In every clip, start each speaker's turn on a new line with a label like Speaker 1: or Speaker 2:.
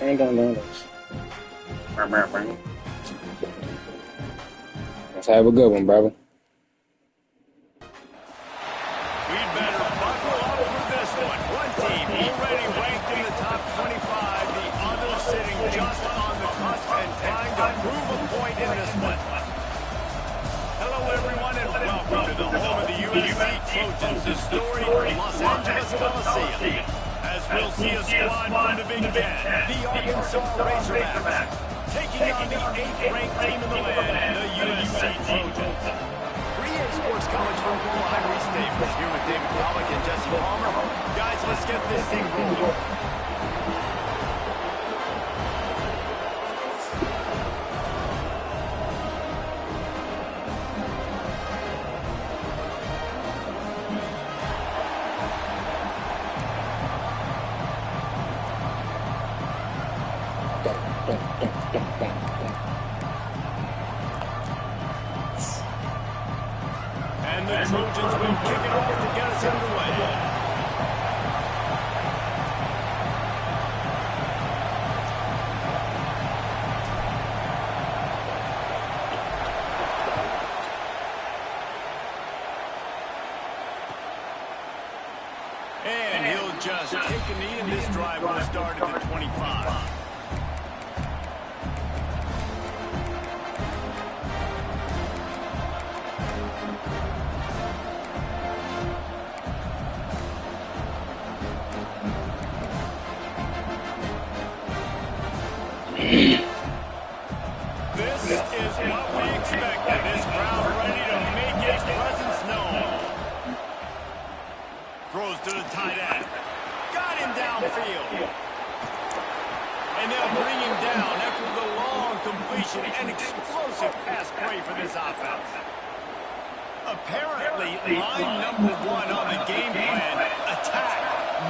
Speaker 1: ain't gonna do this. Let's have a good one, brother.
Speaker 2: We'd better buckle up for this one. One team already ranked in the top 25. The other sitting just on the cusp and trying to prove a point in this one. Hello, everyone, and welcome to the home of the USC Trojans, the storied Los Angeles Coliseum. As we'll see a squad from the Big Ten, the Arkansas Razorbacks, taking on the 8th-ranked team in the land, the USC Trojans. 3A Sports College football, I'm Reese Davis, here with David Pollock and Jesse Palmer. Guys, let's get this thing rolling. And the Trojans will kick it off to get us underway. And he'll just take a knee, and this drive will start at the 25. This is what we expected. This crowd ready to make its presence known. Throws to the tight end. Got him downfield. And they'll bring him down after the long completion and explosive pass play for this offense. Apparently, line number 1 on the game plan, attack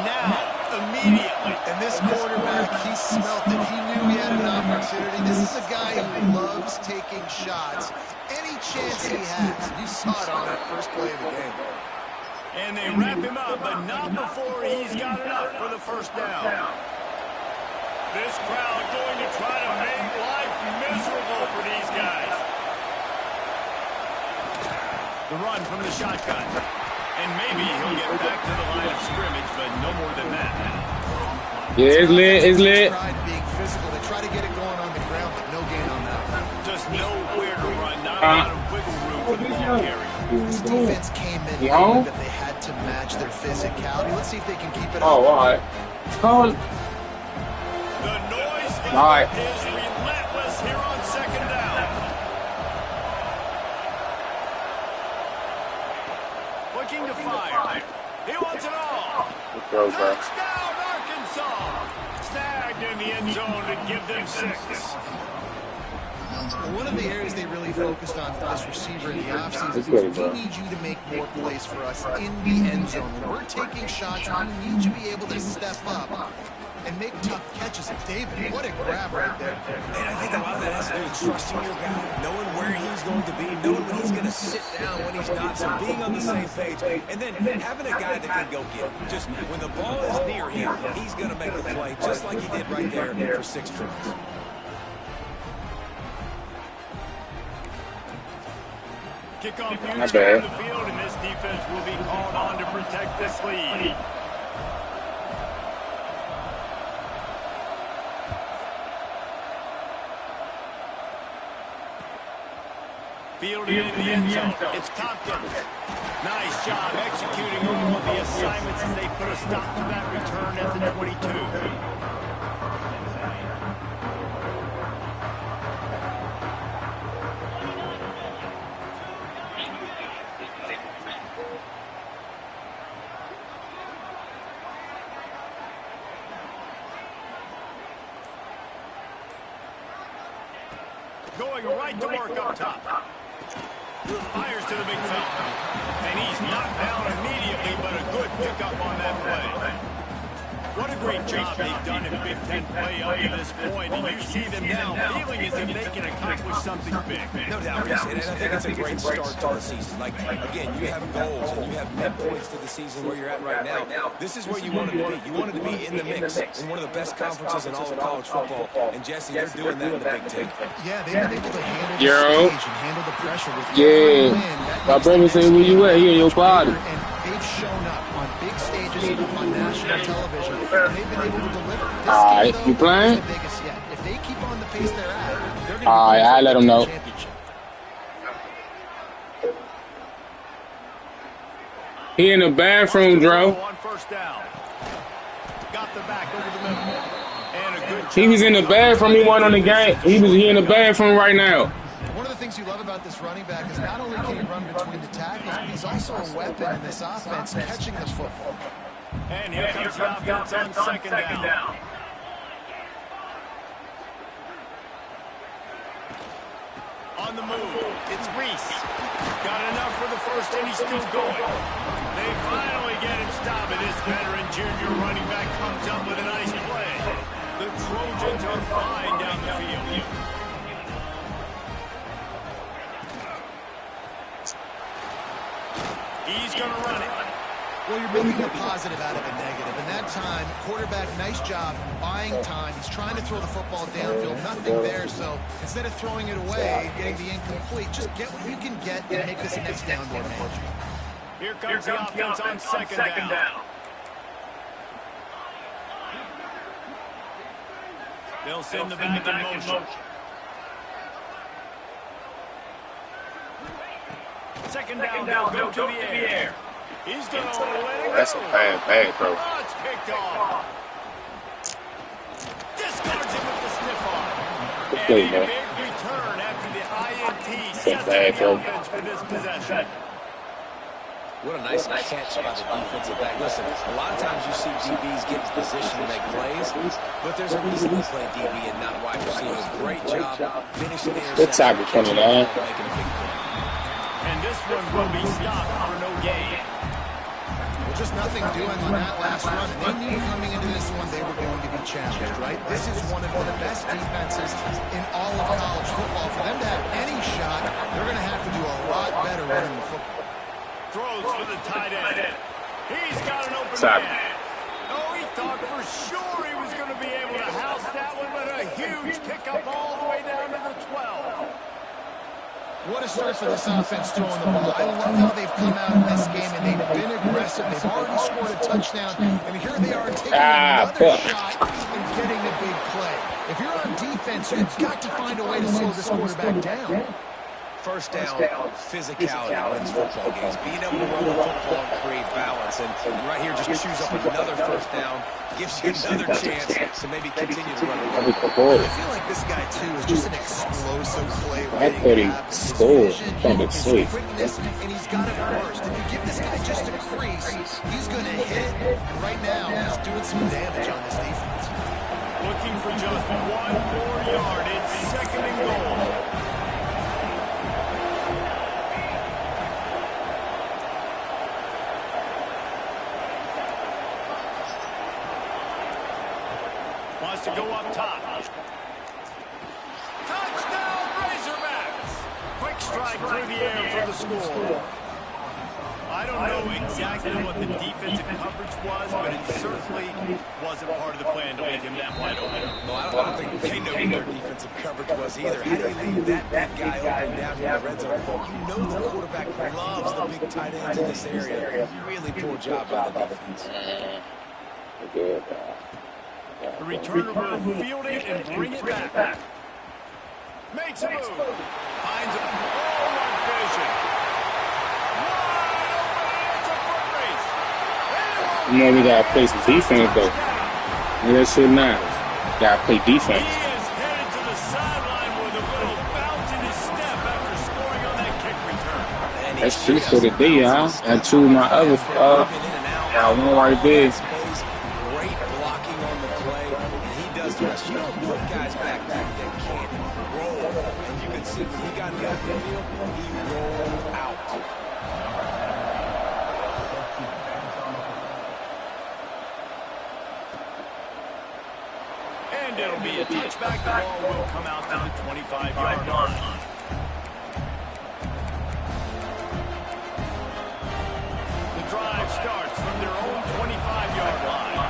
Speaker 2: now. Immediately.
Speaker 3: And this quarterback, he smelt it. He knew he had an opportunity. This is a guy who loves taking shots. Any chance he has. You saw it on that first play of the game.
Speaker 2: And they wrap him up, but not before he's got enough for the first down. This crowd going to try to make life miserable for these guys. The run from the shotgun. And maybe he'll get back to the line of scrimmage, but no more than that.
Speaker 1: Yeah, it's lit. It's lit.
Speaker 3: Being physical, they try to get it going on the ground, but no gain on that.
Speaker 2: Just nowhere to run, not a lot of wiggle room for the ball carry.
Speaker 3: This defense came in knowing that they had to match their physicality. Let's see if they can keep it up.
Speaker 1: Oh, all right. Oh.
Speaker 2: The noise is relentless here on second down. Looking to fire. He wants it all. Touchdown, Arkansas. Snagged in the end zone to give them 6.
Speaker 3: One of the areas they really focused on for this receiver in the offseason is we need you to make more plays for us in the end zone. When we're taking shots, we need you to be able to step up and make tough catches. And David, what a grab right there.
Speaker 4: And I think a lot of that has to do with trusting your guy, knowing where he's going to be, knowing when he's going to sit down, when he's not, so being on the same page, and then having a guy that can go get it. Just when the ball is near him, he's going to make the play, just like he did right there for 6 points.
Speaker 2: Kickoff future on the field, and this defense will be called on to protect this lead. Fielded in the end zone. It's Tompkins. Nice job executing all of the assignments as they put a stop to that return at the 22. Going right to work up top. Fires to the big fella. And he's knocked down immediately, but a good pickup on that play. What a great great job they've done in Big Ten play up to this point, and you see them now feeling as if they can accomplish something big.
Speaker 4: No doubt, Reese, and I think it's a great start to the season. Like, again, you have goals and you have midpoints to the season where you're at right now. This is where you wanted to be. You wanted to be in the mix in one of the best conferences in all of college football. And, Jesse, they're doing that in the Big Ten.
Speaker 3: Yeah, they've been able to handle the stage and handle the pressure with every win.
Speaker 1: My brother say, where you at? He in your body.
Speaker 3: And they've shown up on big stages on national television, and they've been able to deliver.
Speaker 1: All right, you playing?
Speaker 3: The biggest yet. If they keep on the pace they're at, they're going to
Speaker 1: All right, I let them know. He in the bathroom, Dro. He was in the bathroom. He wasn't on the game. He in the bathroom right now.
Speaker 3: One of the things you love about this running back is not only can he run between the tackles, but he's also a weapon in this offense catching the football.
Speaker 2: And here comes the offense on second down. On the move, it's Reese. Got enough for the first, and he's still going. They finally get him stopped, and this veteran junior running back comes up with a nice play. The Trojans are flying down the field. He's going to run it.
Speaker 3: Well, you're making a positive out of a negative. And that time, quarterback, nice job buying time. He's trying to throw the football downfield. Nothing there, so instead of throwing it away, getting the incomplete, just get what you can get and make this next down more manageable.
Speaker 2: Here comes the offense on second down. They'll send the back in motion. Second down, they'll go to the air. He's going to let it go.
Speaker 1: That's a bad throw.
Speaker 2: Oh, it's picked off. Discards him with the stiff arm.
Speaker 1: Good play,
Speaker 2: and
Speaker 1: man.
Speaker 2: a big return after the INT
Speaker 1: That's
Speaker 2: sets
Speaker 1: a bad
Speaker 2: up the
Speaker 1: throw.
Speaker 2: offense for this possession.
Speaker 4: What a nice catch by the defensive back. Listen, a lot of times you see DBs get in position to make plays, but there's a reason they play DB and not wide receivers. Great job finishing the
Speaker 1: Good
Speaker 4: interception,
Speaker 1: tackle coming on.
Speaker 2: And
Speaker 4: making a big play.
Speaker 2: this one will be stopped for no gain.
Speaker 3: Well, just nothing doing on that last run. And they knew coming into this one they were going to be challenged, right? This is one of the best defenses in all of college football. For them to have any shot, they're going to have to do a lot better running the football.
Speaker 2: Throws for the tight end. He's got an open
Speaker 1: Sorry.
Speaker 2: man. Oh, he thought for sure he was going to be able to house that one, but a huge pickup all the way down to the 12.
Speaker 3: What a start for this offense throwing the ball. I love how they've come out in this game, and they've been aggressive. They've already scored a touchdown, and here they are taking another shot and getting a big play. If you're on defense, you've got to find a way to slow this quarterback down.
Speaker 4: First down, physicality wins football games. Being able to run the football and create balance. And right here, just choose up another first down, gives you another chance to maybe continue to run the football.
Speaker 3: I feel like this guy, too, is just an explosive play.
Speaker 1: I thought he scored. Kind of sweet.
Speaker 3: Quickness, and he's got it burst. If you give this guy just a crease, he's going to hit it. And right now, he's doing some damage on this defense.
Speaker 2: Looking for just 1 more yard. It's second and goal. Wants to go up top. Touchdown, Razorbacks! Quick strike through the air for the score. I don't know exactly what the defensive coverage was, but it certainly wasn't part of the plan to leave him that wide open.
Speaker 4: No, I don't think they know what their defensive coverage was either. How do you leave that guy open down here in the red zone? You know the quarterback loves the big tight ends in this area. Really poor job by the defense.
Speaker 1: Good.
Speaker 2: The returner will field it and bring it back. Makes a move. Finds it. Oh, what vision. Wide open. It's a foot race.
Speaker 1: You know we gotta play some defense though. That shit now. Gotta play
Speaker 2: He
Speaker 1: defense.
Speaker 2: is headed to the sideline with a little bounce in his step after scoring on that kick return.
Speaker 1: That's true for the day, huh? And two of my other one right there.
Speaker 4: Great blocking on the play, and he does the rest. You don't put guys back there that can't roll. And you can see when he got in the open field, he rolled out.
Speaker 2: it'll be a touchback. The ball will come out to the 25-yard line. The drive starts from their own 25-yard line.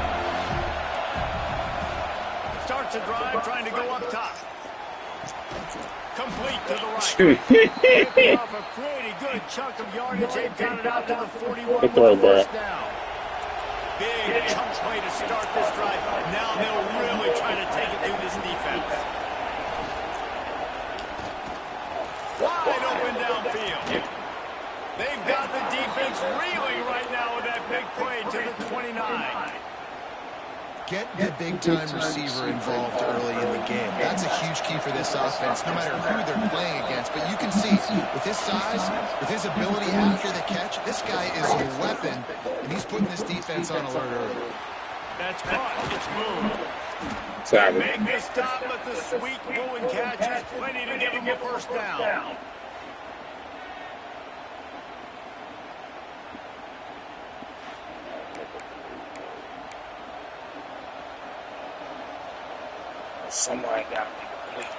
Speaker 2: Starts a drive trying to go up top. Complete to the right. Picking off a pretty good chunk of yardage. They've got it out to the 41 with the first down. Big chunk play to start this drive. Now they'll really try to take it through this defense. Wide open downfield. They've got the defense reeling right now with that big play to the 29.
Speaker 3: Get the big-time receiver involved early in the game. That's a huge key for this offense, no matter who they're playing against. But you can see, with his size, with his ability after the catch, this guy is a weapon, and he's putting this defense on alert early.
Speaker 2: That's caught. It's moved. They make the stop, but the sweet moving catch is plenty to give him a first down.
Speaker 1: Somebody got me complete.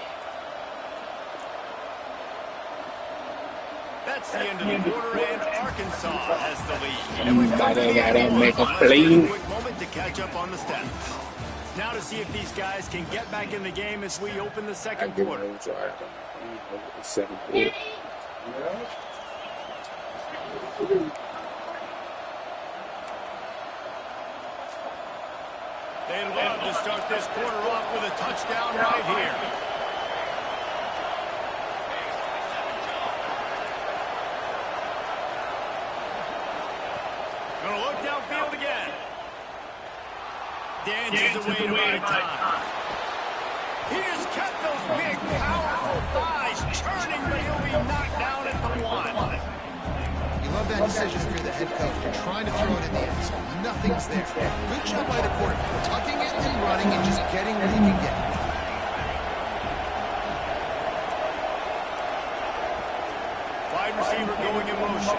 Speaker 2: That's the end of the quarter, and Arkansas has the lead. And we've got
Speaker 1: to make a play.
Speaker 2: Quick moment to catch up on the stats. Now to see if these guys can get back in the game as we open the second quarter. They'd love to start this quarter off with a touchdown right here. Gonna look downfield again. Dances away to my time. He just kept those big, powerful thighs churning, but he'll be knocked down at the 1.
Speaker 3: You love that decision if you're the head coach. You're trying to throw it in the end zone. Nothing's there. Good job by the quarterback, tucking it and running and just getting what he can get.
Speaker 2: Wide receiver going in motion.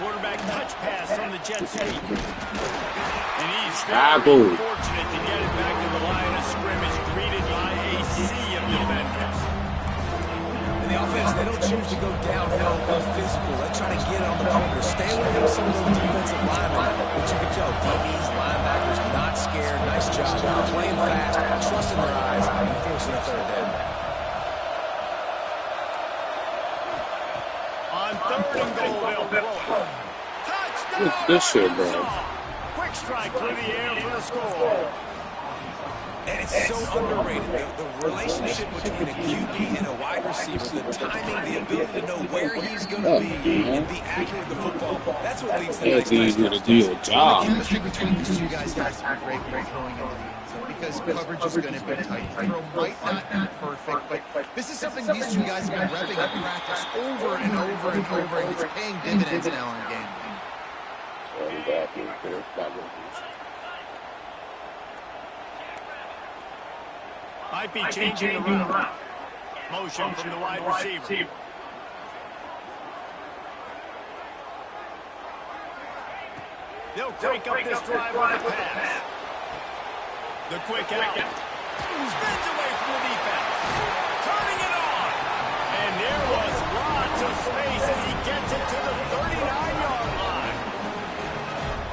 Speaker 2: Quarterback touch pass from the jet sweep. And he's very fortunate to get it back to the line of scrimmage, greeted by a sea of defenders.
Speaker 4: And the offense, they don't choose to go downhill, go physical. They try to get it on the perimeter. Stay away from some of those defensive linemen. But you can tell DBs, linebackers, not scared. Nice job. Playing fast, trusting their eyes, and forcing a third down.
Speaker 2: On third and goal, they'll throw it. Touchdown!
Speaker 1: This shit, bro.
Speaker 2: Quick strike through the air for the score.
Speaker 4: And it's so underrated. The relationship between a QB and a wide receiver, the timing, the ability to know where he's going to be and be accurate with the football, that's what leads to the next
Speaker 1: easy to do a job.
Speaker 3: The chemistry between these two guys has to be great throwing into the end zone because coverage is going to be tight. The throw might not be perfect, but this is something these two guys have been repping in practice over and over and over, and it's paying dividends now in game.
Speaker 2: Might be changing the route. Motion from the wide receiver. They'll crank up this drive on the pass. The quick out. Spins away from the defense. Turning it on. And there was lots of space as he gets it to the 39-yard line.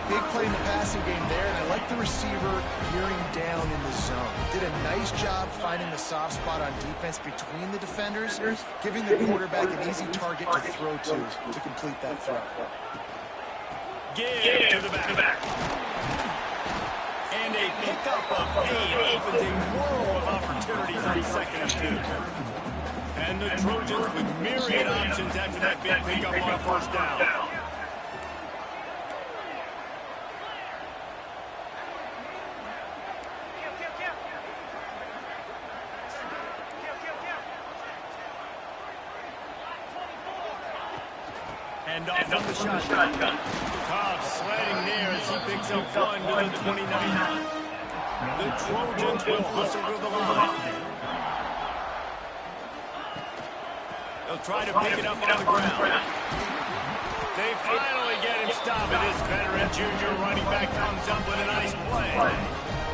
Speaker 3: Big play in the passing game there, and I like the receiver gearing down in the zone. Did a nice job finding the soft spot on defense between the defenders, giving the quarterback an easy target to throw to complete that throw.
Speaker 2: Give to the back. And a pickup of 8 opens a world of opportunities on 2nd and 2. And the Trojans with myriad options after that big pickup on 1st down. And off from the shotgun. Cobb sliding there as he picks up 1 to the 29. The Trojans will hustle to the line. They'll try to pick it up on the ground. They finally get him stopped. This veteran junior running back comes up with a nice play.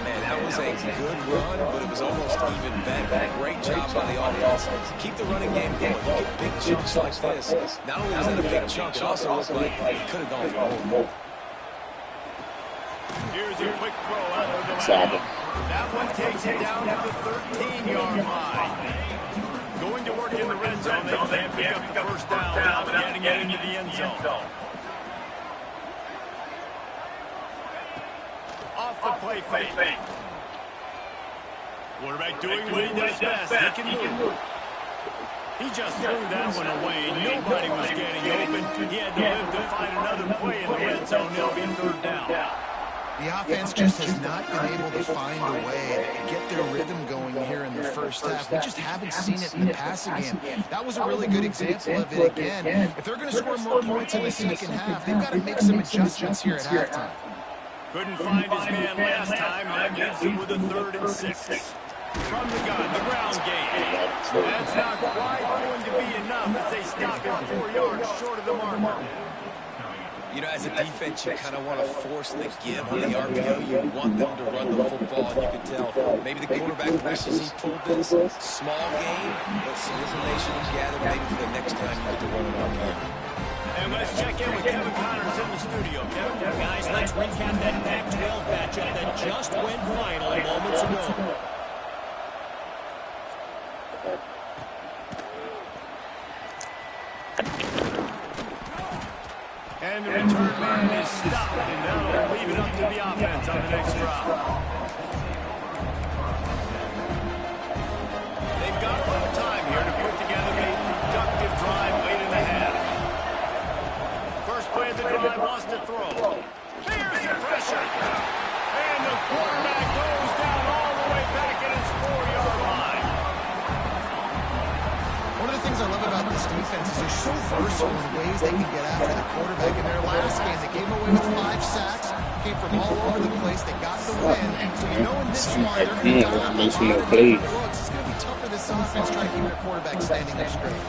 Speaker 4: Man, say, that was a good run, but it was almost even better. Great job by the offense. Keep the running game going. You get big chunks like this. Not only was that a big chunk, it also looked like it could have gone for more.
Speaker 2: Here's a quick throw out of the middle. That one takes it down to the 13-yard line. Going to work in the red zone. They can't pick up the first down without getting it into the end zone. Off the play fake. Quarterback doing what he does best. He can move. He just threw that one away. Nobody was getting open. He had to live to find another play in the red zone. It'll be third down.
Speaker 3: The offense just has not been able to find a way to get their rhythm going here in the first half. We just haven't seen it in the passing game. That was a really good example of it again. If they're going to score more points in the second half, they've got to make some adjustments here at halftime.
Speaker 2: Couldn't find his man last time, and that leaves him with a 3rd and 6. From the gun, the ground game. That's not quite going to be enough as they stop him 4 yards short of the marker.
Speaker 4: You know, as a defense, you kind of want to force the give on the RPO. You want them to run the football, and you can tell maybe the quarterback wishes he pulled this. Small game, but some information was gathered maybe for the next time you get to run it on him.
Speaker 2: And let's check in with Kevin Connors in the studio. Kevin?
Speaker 5: Guys, let's recap that Pac-12 matchup that just went final moments ago.
Speaker 2: And the return man is stopped, and that'll leave it up to the offense on the next drive. They've got a little time here to put together a productive drive late in the half. First play of the drive wants to throw. There's the pressure. And the quarterback goes down all the way back at his 4-yard line.
Speaker 3: One of the things I love about this defense is they're so versatile in ways they can get after the quarterback. In their last game, they came away with 5 sacks, came from all over the place. They got the win. So you know in this one, they're going to dial up a lot of different looks. It's going to be tough for this offense trying to keep their quarterback standing up straight.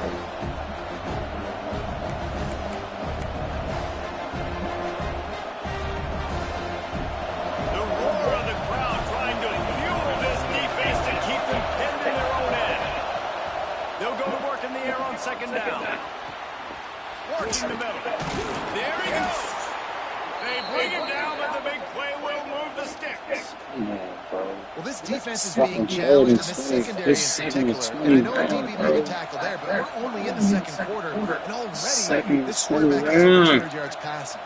Speaker 2: The roar of the crowd trying to fuel this defense to keep them pinned in their own end. They'll go to work in the air on second down. Working the middle. There he goes. They bring him down, but the big play will move the sticks.
Speaker 3: Well, this defense is being challenged in the secondary in particular. And I know the DB made a tackle there, but we're only in the second quarter. And already, this quarterback has 100 yards passing.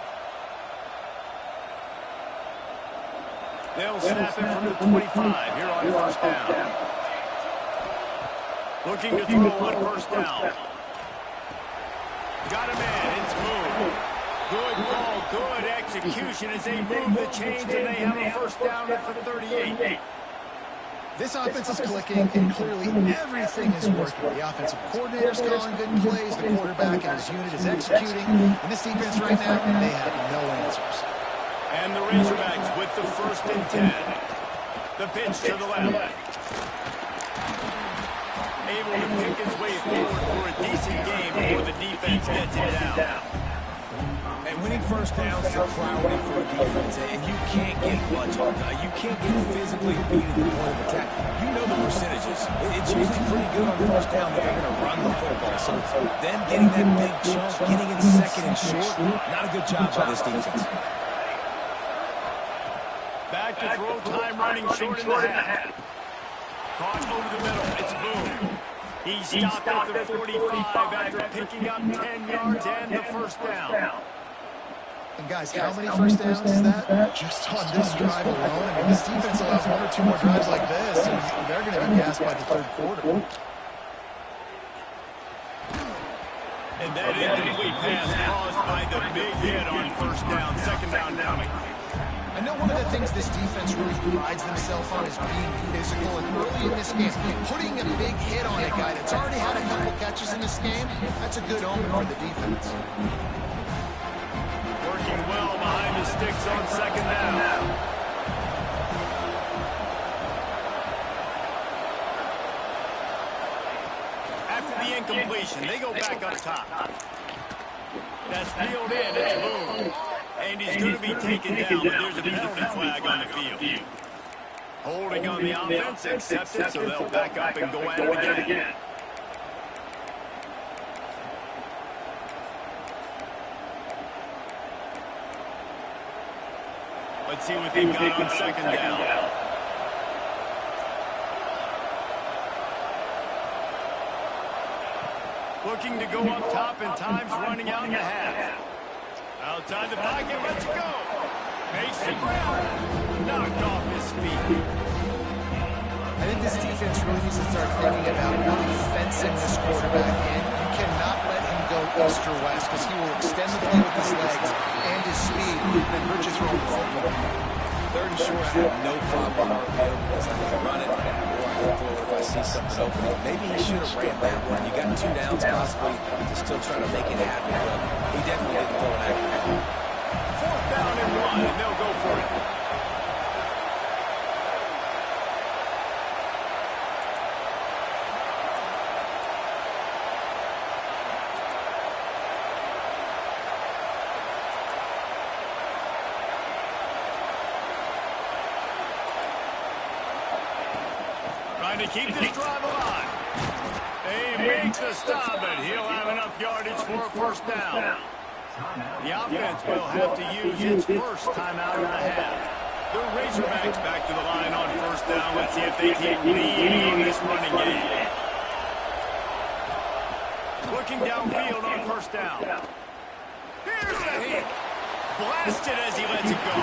Speaker 2: They'll snap it from the 25 here on first down. Looking to throw on first down. Got a man, it's moved. Good ball, good execution as they move the chains and they have a first down at the 38.
Speaker 3: This offense is clicking, and clearly everything is working. The offensive coordinator's calling good plays, the quarterback and his unit is executing. And this defense right now, they have no answers.
Speaker 2: And the Razorbacks with the 1st and 10. The pitch to the left. Able to pick his way forward for a decent game before the defense gets it down.
Speaker 4: And winning first downs is a priority for a defense, and you can't get much on that. You can't get physically beat at the point of attack. You know the percentages. It's usually pretty good on first down that they're going to run the football. So them getting that big chunk, getting in second and short, not a good job by this defense.
Speaker 2: Back to throw time running short in the half. Caught over the middle. It's Boone. He stopped at the 45 after picking up 10 yards and the first down.
Speaker 3: And guys, how many first downs is that? Just on this drive alone. I mean, this defense allows 1 or 2 more drives like this, and they're going to be gassed by the third quarter.
Speaker 2: And that incomplete pass caused by the big hit on first down. Second down coming.
Speaker 3: I know one of the things this defense really prides themselves on is being physical, and early in this game, putting a big hit on a guy that's already had a couple catches in this game, that's a good omen for the defense.
Speaker 2: Working well behind the sticks on second down. After the incompletion, they go back up top. That's peeled in, it's Boone. And he's going to be taken down, but there's a penalty flag on the field. Holding on the offense, accepted, so they'll back up and go at it again. Let's see what they've got on second down. Looking to go up top, and time's running out in the half. Outside the pocket, let's go. Makes the ground. Knocked off his feet.
Speaker 3: I think this defense really needs to start thinking about really fencing this quarterback in. You cannot let him go east or west because he will extend the play with his legs and his speed and hurt you throwing the football.
Speaker 4: Third and short, I have no problem with RPO because I can run it or I can throw it if I see something open. Maybe he should have ran that one. You got 2 downs possibly to still try to make it happen, but he definitely didn't throw an accurate.
Speaker 2: 4th down and 1, and they'll go for it. Trying to keep this drive alive. They make the stop, but he'll have enough yardage for a 1st down. The offense will have to use its first timeout of the half. The Razorbacks back to the line on 1st down. Let's see if they keep leading on this running game. Looking downfield on 1st down. Here's the hit. Blasted as he lets it go.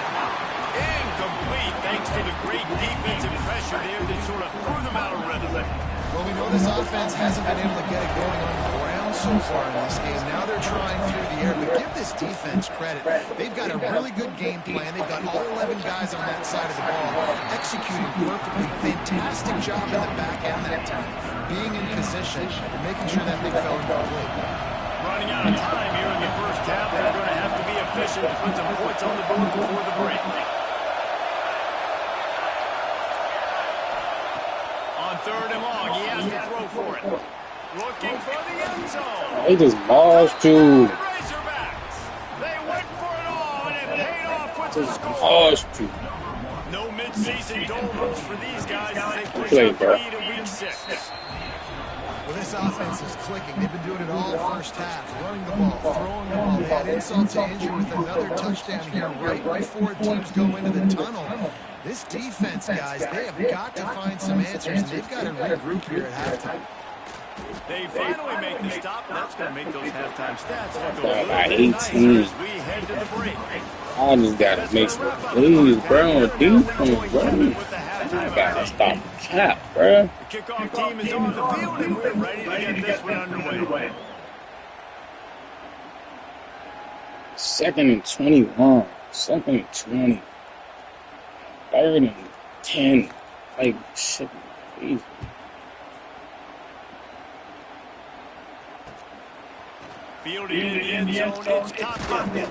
Speaker 2: Incomplete thanks to the great defensive pressure there that sort of threw them out of rhythm.
Speaker 3: Well, we know this offense hasn't been able to get it going on the ground so far in this game. Now they're trying through the air, but give this defense credit. They've got a really good game plan. They've got all 11 guys on that side of the ball, executing perfectly. Fantastic job in the back end that time. Being in position and making sure that thing fell into play.
Speaker 2: Running out of time here in the first half. They're going to have to be efficient to put some points on the board before the break. On 3rd and long, he has to throw for it. Looking for the end zone.
Speaker 1: They just lost you.
Speaker 2: Razorbacks. They went for it all, and it paid off with the score.
Speaker 1: Lost you.
Speaker 2: No midseason doldrums for these guys as they push
Speaker 1: Play,
Speaker 2: up the
Speaker 1: bro.
Speaker 2: lead in week 6.
Speaker 3: Well, this offense is clicking. They've been doing it all first half. Running the ball, throwing the ball. They had insult to injury with another touchdown here right before teams go into the tunnel. This defense, guys, they have got to find some answers, and they've got to regroup here at halftime.
Speaker 2: They finally make the stop. That's going to make those halftime stats look a little
Speaker 1: By
Speaker 2: bit
Speaker 1: 18.
Speaker 2: nicer as we head to the break.
Speaker 1: I just gotta make some plays, bro. On defense, bro. I gotta stop the cap, bro.
Speaker 2: The kickoff team is on the field, and we're ready to get this one underway.
Speaker 1: 2nd and 21. 2nd and 20. 3rd and 10. Like, shit, crazy.
Speaker 2: Fielding in the end zone, it's Tompkins.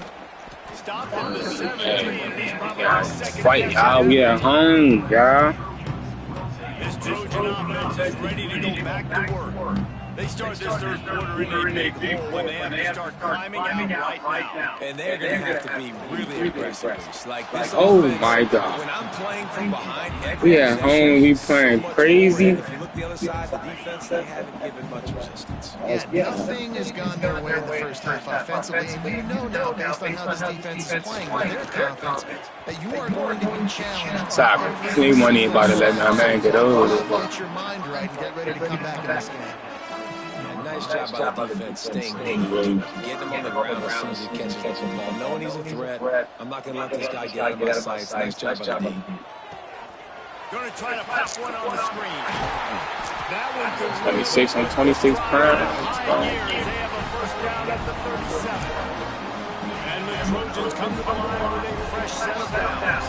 Speaker 2: Stop on the 17. He's probably the second.
Speaker 1: Fight, y'all. We at home, y'all.
Speaker 2: This Trojan offense is ready to go back to work. They start this 3rd quarter in a big hole, and they have to start climbing out right now.
Speaker 4: And they're going to have to be really aggressive. Like this
Speaker 1: Oh
Speaker 4: offense,
Speaker 1: my God.
Speaker 4: when I'm playing from behind,
Speaker 1: We at home. We playing crazy.
Speaker 4: if you look the other side, the defense, they haven't given much resistance.
Speaker 3: Yeah, nothing has gone their way in the first half offensively, and you know now, based on how this defense is playing, with their confidence, that you are going to be challenged.
Speaker 1: Stop. They money about to let my man get over it.
Speaker 3: Get your mind right and get ready to come back in this game.
Speaker 4: Nice job by the defense staying getting him on the ground as soon as he catches the football. Knowing he's a threat, I'm not going to let this guy get out of my sights. Nice job by the D.
Speaker 2: Going to try to pop one on the screen. That one could
Speaker 1: 26 on 26 pounds.
Speaker 2: they have a 1st down at the 37. And the Trojans come to the line with a fresh set of downs.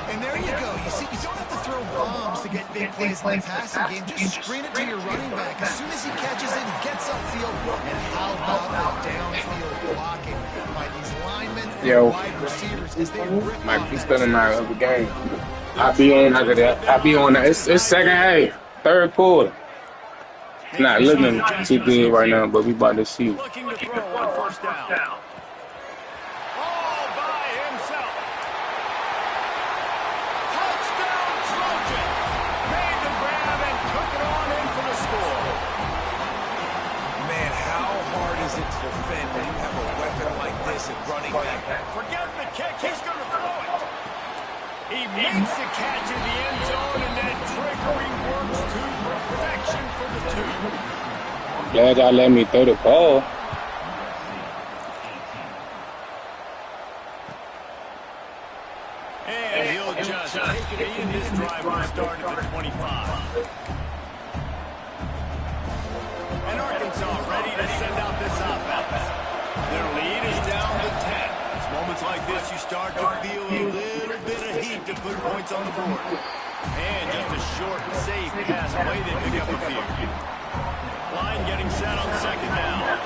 Speaker 3: And there you go. You see, you don't have to throw bombs to get big plays in the passing game. Just screen it to your running back. As soon as he catches it, he gets upfield. And how about that downfield blocking by these linemen and wide receivers as they rip
Speaker 1: Mike,
Speaker 3: off
Speaker 1: he's
Speaker 3: that
Speaker 1: spending my other game. I be on after that. I be on that. It's 2nd half, 3rd quarter. Not looking too good right now, but we about to see.
Speaker 2: Looking to throw on 1st down. All by himself. Touchdown, Trojans. kick. He's going to throw it. He makes the catch in the end zone, and then trickery works to perfection for the 2.
Speaker 1: Glad y'all let me throw the ball.
Speaker 2: And he'll just take it in. This drive will start at the 25. And Arkansas ready to send out this offense. Their lead is down to 10. It's moments like this you start to feel a little bit of heat to put points on the board. And just a short, safe pass play, they pick up a few. Line getting set on second down.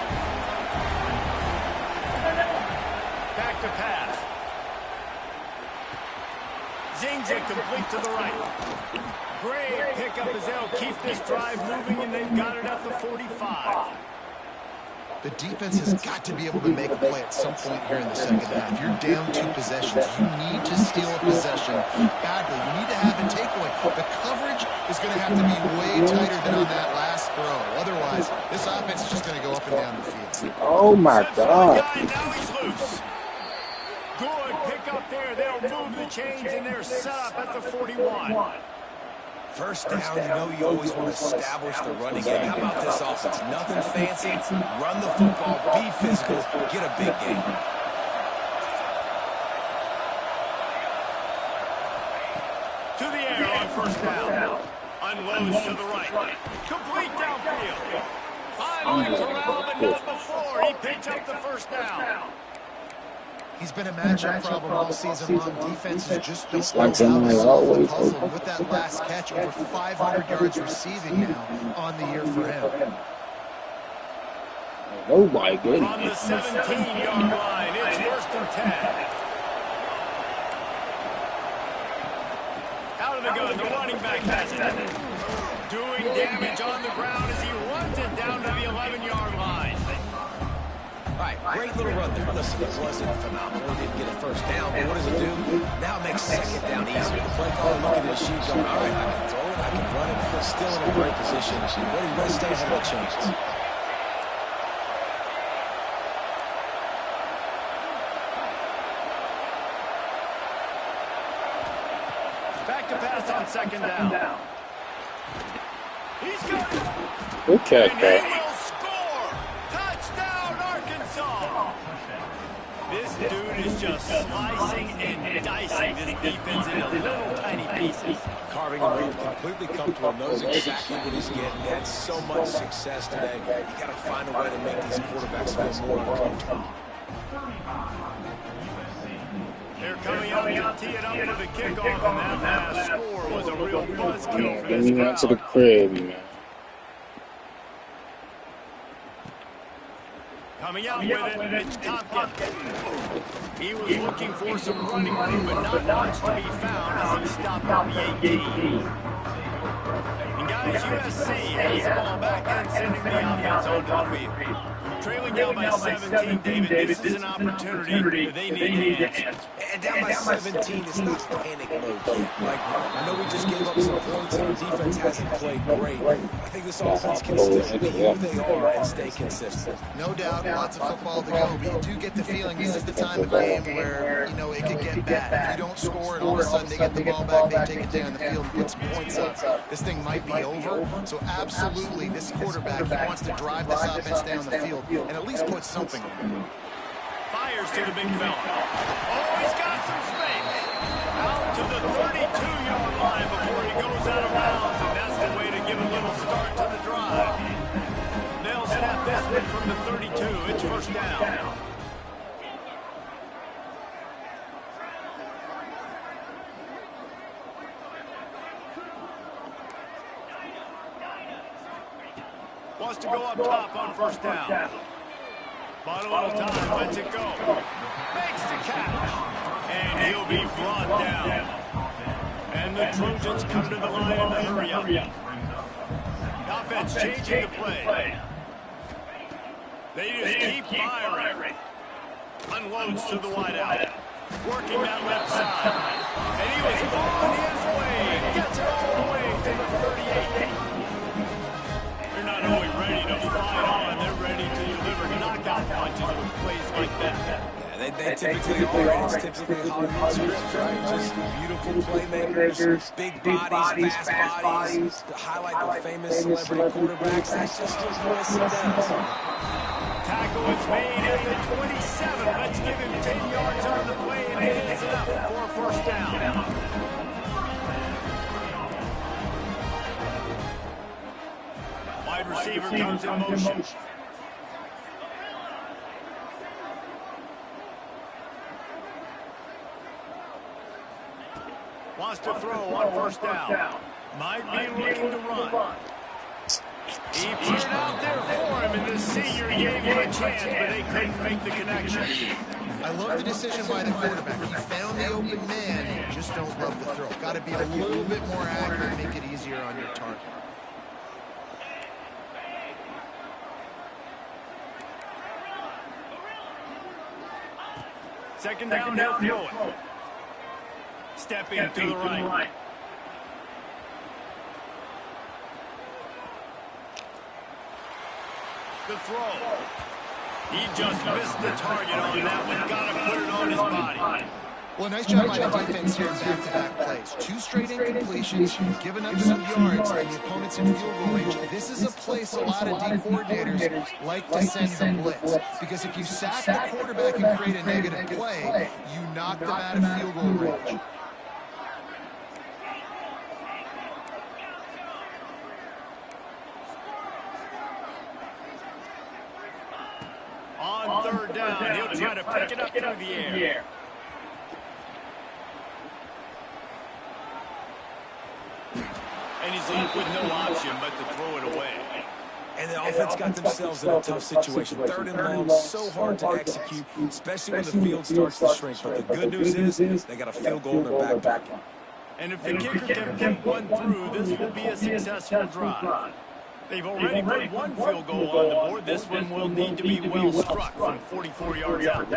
Speaker 2: Back to pass. Zings it complete to the right. Great pickup as they'll keep this drive moving, and they've got it at the 45.
Speaker 3: The defense has got to be able to make a play at some point here in the second half. You're down 2 possessions. You need to steal a possession badly. You need to have a takeaway. The coverage is going to have to be way tighter than on that last throw. Otherwise, this offense is just going to go up and down the field.
Speaker 1: Oh, my God.
Speaker 2: Now he's loose. Good pick up there. They'll move the chains, and they're set up at the 41.
Speaker 4: First down, you know you always want to establish the running game. How about this offense? Nothing fancy. Run the football, be physical, get a big game.
Speaker 2: To the air on first down. Unloads to the right. Complete downfield. Finally corralled, but not before. He picks up the first down.
Speaker 3: He's been a matchup problem all season long. Defenses just don't know how to solve the puzzle. With that last catch, over 500 yards receiving now on the year for him.
Speaker 1: Oh, my goodness.
Speaker 2: On the 17-yard line, it's worse than 10. Out of the gun, the running back has it. Doing damage on the ground as he runs it down to the 11-yard line.
Speaker 4: All right, great little run there. Listen, it wasn't phenomenal. He didn't get a first down, but what does it do? Now it makes second down easier. The play caller looking at his sheet going, all right, I can throw it, I can run it, but still in a great position. Ready to stay ahead of the changes.
Speaker 2: Back to pass on second down. He's got it.
Speaker 1: Good catch,
Speaker 2: And
Speaker 1: man.
Speaker 2: he will score. Touchdown, Arkansas. This dude is just slicing and dicing this defense into little tiny pieces.
Speaker 4: Carving him up, completely comfortable, knows exactly what he's getting. Had so much success today. You got to find a way to make these quarterbacks feel more uncomfortable.
Speaker 2: They're coming out to tee it up for the kickoff, and that last score was a real buzzkill for
Speaker 1: Then
Speaker 2: this
Speaker 1: we went to the
Speaker 2: crowd.
Speaker 1: crib, man.
Speaker 2: Coming out with it, it's Tompkins. He was looking for some running room, but not much to be found as he stopped at the 18. And guys, USC has the ball back and sending the offense onto the field. Trailing down by 17, David, this is an opportunity that they need to answer.
Speaker 4: And down by 17 is not panic mode yet. Like, I know we just gave up some points and our defense hasn't played great. I think this offense can still be who they are and stay consistent.
Speaker 3: No doubt, lots of football to go, but you do get the feeling this is the time of game where, you know, it could get bad. If you don't score and all of a sudden they get the ball back, they take it down the field and put some points up, this thing might be over. So absolutely, this quarterback, he wants to drive this offense down the field and at least put something on it.
Speaker 2: Fires to the big fella. Oh, he's got some space. Out to the 32-yard line before he goes out of bounds, and that's the way to give a little start to the drive. They'll snap this one from the 32. It's first down. Wants to go up top on first down. Bought a little time, lets it go. Makes the catch. And he'll be brought down. And the Trojans come to the line in a hurry up. Offense changing the play. They just keep firing. Unloads to the wideout. Working that left side. And he was on his way. Gets it all the way to the 38. They're not only ready to fight on, they're ready to deliver knockout punches with plays like that.
Speaker 4: Yeah, They typically are, and it's typically Hollywood scripts, right? Just beautiful playmakers, big bodies, fast bodies, to highlight the famous celebrity quarterbacks. That's just what USC does.
Speaker 2: Tackle is made at the 27. Let's give him 10 yards on the play, and it is enough for a first down. Wide receiver comes in motion. Wants to throw on first down. Might be looking to run. He put it out there for him, and the senior gave him a chance, but they couldn't make the connection.
Speaker 3: I love the decision by the quarterback. He found the open man, just don't love the throw. Got to be a little bit more accurate, make it easier on your target.
Speaker 2: Second down, he'll throw it. Stepping to the right. The throw. He just missed the target on that one. Got to put it on his body.
Speaker 3: Well, nice job by the defense here in back-to-back plays. 2 straight incompletions, giving up some yards, and the opponent's in field goal range. This is a place a lot of D coordinators like to send the blitz. Because if you sack the quarterback and create a negative play, you knock them out of field goal range.
Speaker 2: On third down, he'll try to pick it up through the air. And he's left with no option but to throw it away.
Speaker 4: And the offense got themselves in a tough situation. Third and long, so hard to execute, especially when the field starts to shrink. But the good news is they got a field goal in their back pocket.
Speaker 2: And if the kicker can get one through, this will be a successful drive. They've already put one field goal on the board. This one will need to be well struck from 44 yards out.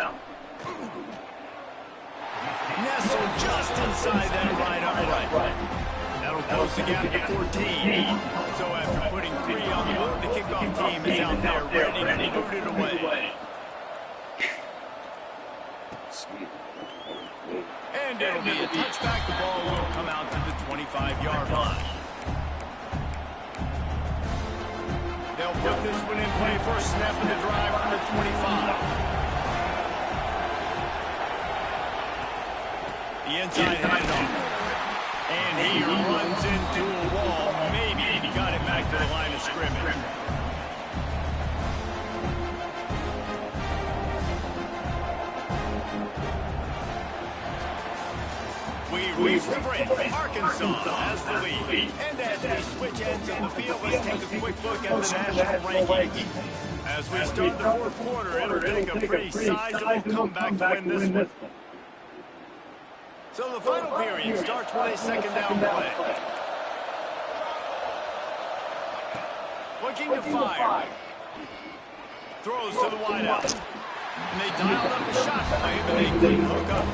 Speaker 2: Nestled just inside that right upright. That'll close the gap to 14. So after putting 3 on the board, the kickoff team is out there ready to boot it away. And it'll be a touchback. The ball will come out to the 25-yard line. They'll put this one in play first snap of the drive from the 25. The inside handoff. And he runs into a wall. Maybe he got it back to the line of scrimmage. We reach the break. Arkansas has the lead. And as we switch ends of the field, let's take a quick look at the national rankings. As we start the fourth quarter, it'll take a pretty sizable comeback to win this one. So the final period starts with a second down play. Looking to fire. Throws to the wideout. And they dialed up a shot play, but they couldn't hook up.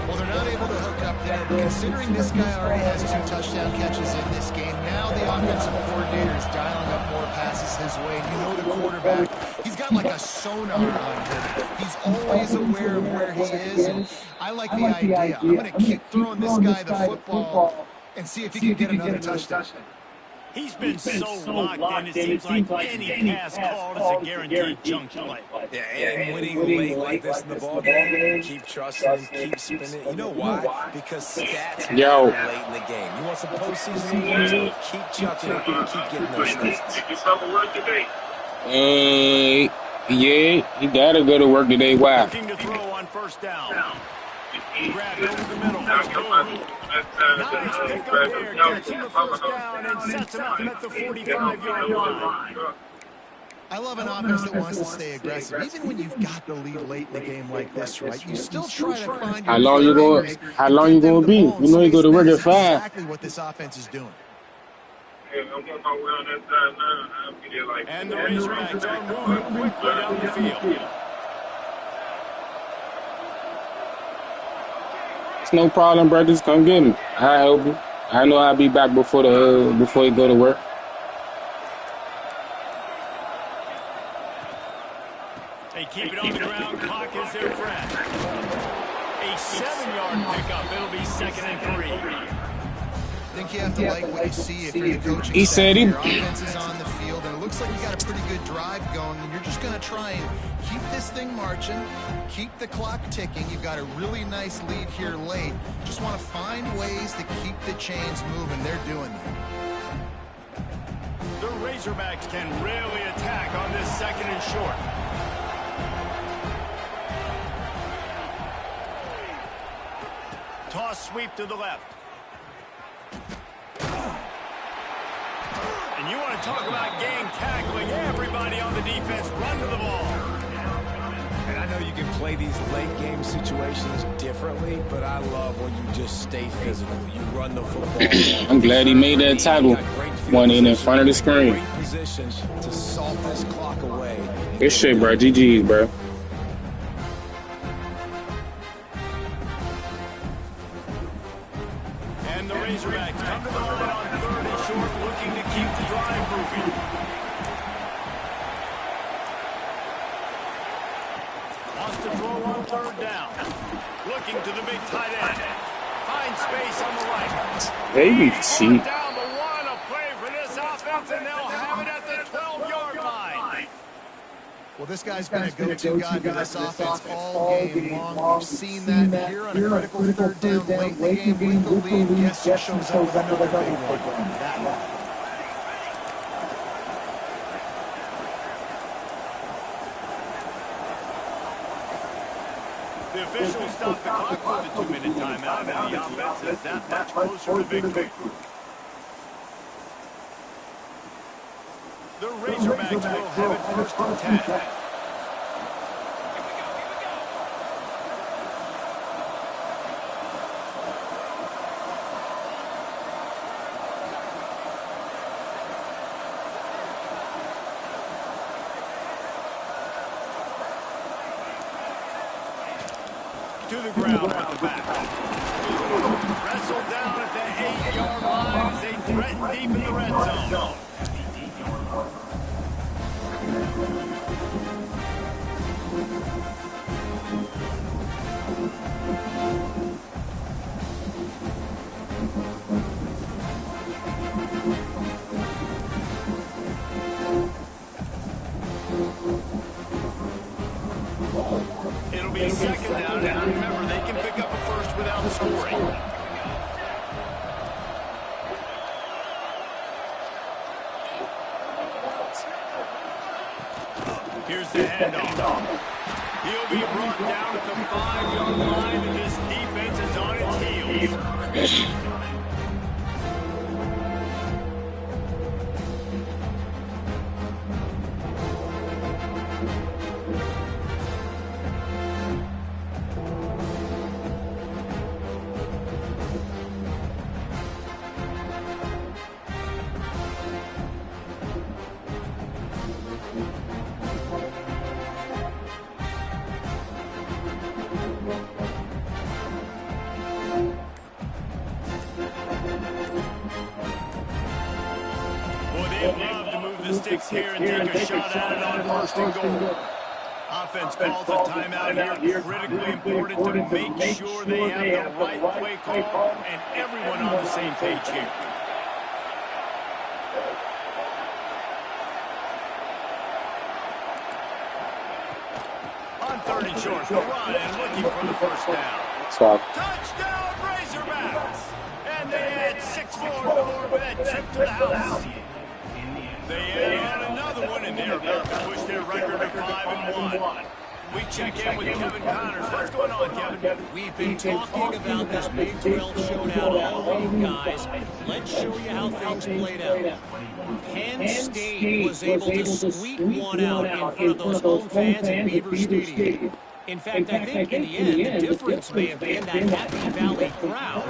Speaker 3: Well, they're not able to hook up there, but considering this guy already has 2 touchdown catches in this game, now the offensive coordinator is dialing up more passes his way. And you know the quarterback, he's got like a sonar on him. He's always aware of where he is, and I like the idea. I'm going to keep throwing this guy the football and see if he can get another touchdown.
Speaker 2: He's been so locked in, it seems like any pass called is a guaranteed junk play.
Speaker 4: Yeah, and winning late like this in the ball game, keep trusting him, keep spinning. You know why? Because stats matter late in the game. You want some postseason awards? Keep chucking it and keep getting those stats.
Speaker 1: Yeah, he gotta go to work today. Why?
Speaker 2: Looking to throw on first down. Grab over the middle. Nice pick up there. Gets him the first down and sets him up at the 45-yard line.
Speaker 3: I love an offense that wants to stay aggressive. Even when you've got the lead late in the game like this, right? You still try to find
Speaker 1: how long you gonna be? You know you go to work at 5.
Speaker 3: Exactly what this offense is doing.
Speaker 2: And the Razorbacks are moving quickly down the field.
Speaker 1: It's no problem, bro. Just come get him. I help you. I know I'll be back before you go to work.
Speaker 2: They keep it on the ground. Clock is their friend. 7-yard pickup. It'll be 2nd and 3.
Speaker 3: I think you have to like what you see if you're the coaching
Speaker 1: He
Speaker 3: staff.
Speaker 1: said he...
Speaker 3: Your offense is on the field, and it looks like you got a pretty good drive going, and you're just going to try and keep this thing marching, keep the clock ticking. You've got a really nice lead here late. Just want to find ways to keep the chains moving. They're doing that.
Speaker 2: The Razorbacks can really attack on this 2nd and short. Toss sweep to the left. And you want to talk about gang tackling. Everybody on the defense run to the ball.
Speaker 4: And I know you can play these late game situations differently, but I love when you just stay physical. You run the football.
Speaker 1: I'm glad he made that tackle. One in front of the screen.
Speaker 4: Great position to salt this clock away.
Speaker 1: Good shit, bro. GG's, bro.
Speaker 2: And the Razorbacks come to the line on 3rd and short, looking to keep the drive moving. Wants to throw on 3rd down. Looking to the big tight end. Finds space on the right.
Speaker 1: Baby cheat.
Speaker 2: Down the one, a play for this offense, and they'll have it at the 12-yard line.
Speaker 3: Well, this guy's been a go-to guy for this offense all game long. We've seen that here on a critical 3rd down late in the game with the lead. Guess who shows up with another big one? That one.
Speaker 2: The officials stop the clock for the 2-minute timeout, and the offense is that much closer to victory. The Razorbacks will have it 1st and 10. To the ground with the back. Wrestled down at the 8-yard line as they threaten deep in the red zone. It'll be 2nd down, and remember, they can pick up a first without scoring. Here's the handoff. He'll be brought down at the 5-yard line, and this defense is on its heels. Sticks here and take a shot at it on 1st and goal. Offense calls a timeout here. Critically important to make sure they have the right play call and everyone on the same page here. On 3rd and short, the run and looking for the 1st down. Touchdown Razorbacks! And they add 6-4 to the board with that trip to the house. They add on another one, and they're about to push their record to 5-1. We check in with Kevin Connors. What's going on, Kevin?
Speaker 5: We've been talking about this Big 12 showdown all week, guys. Let's show you how things played out. Penn State was able to squeak one out in front of those home fans in Beaver Stadium. In fact, I think in the end, the difference may have been that Happy Valley crowd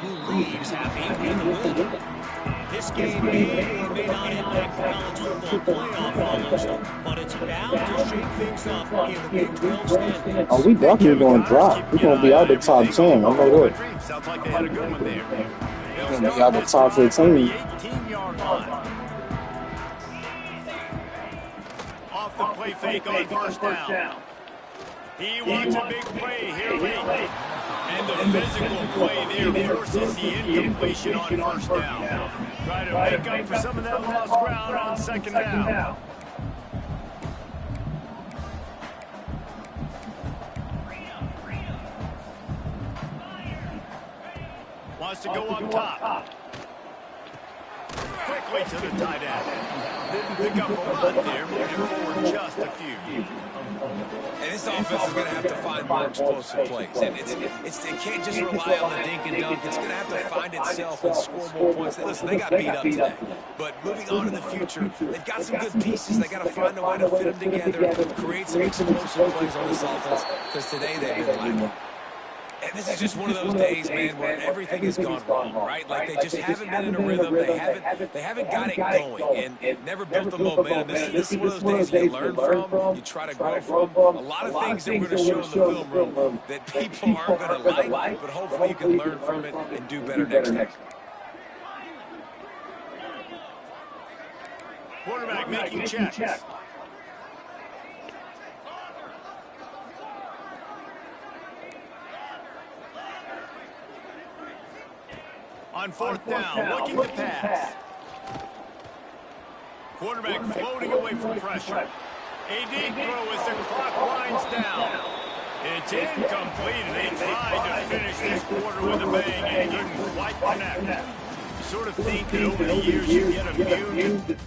Speaker 5: who leaves happy in the mood. This game may or may not impact college football playoff follows, but it's bound to shake things up in the Big 12 standings.
Speaker 1: Oh, we definitely going to drop. We're going to be out the top 10. I know that.
Speaker 2: Sounds like they had a good one there.
Speaker 1: We're going to be out the top 15.
Speaker 2: Off the play fake on 1st down. He wants a big play here late. physical play there forces the incompletion on first down. Try to make up for some of that lost ground on second down. Wants to go up top. Quickly to the tight end. Didn't pick up a lot there, moving forward just a few.
Speaker 4: And this offense is going to have to find more explosive plays. And it can't just rely on the dink and dunk. It's going to have to find itself and score more points. Listen, they got beat up today. But moving on to the future, they've got some good pieces. They got to find a way to fit them together, create some explosive plays on this offense, because today they've been lacking. And this is just one of those days, man, where everything has gone wrong, right? Like they just haven't been in a rhythm. They haven't got it going and never built the momentum. This is one of those days you learn from, you try to grow from. A lot of things that we're going to show in the film room that people aren't going to like, but hopefully you can learn from it and do better next time.
Speaker 2: Quarterback making checks. On fourth down, looking to pass. Quarterback floating away from pressure. A deep throw as the clock winds down. It's incomplete, and they tried to finish this quarter with a bang and couldn't quite connect. You sort of think that over the years you get immune.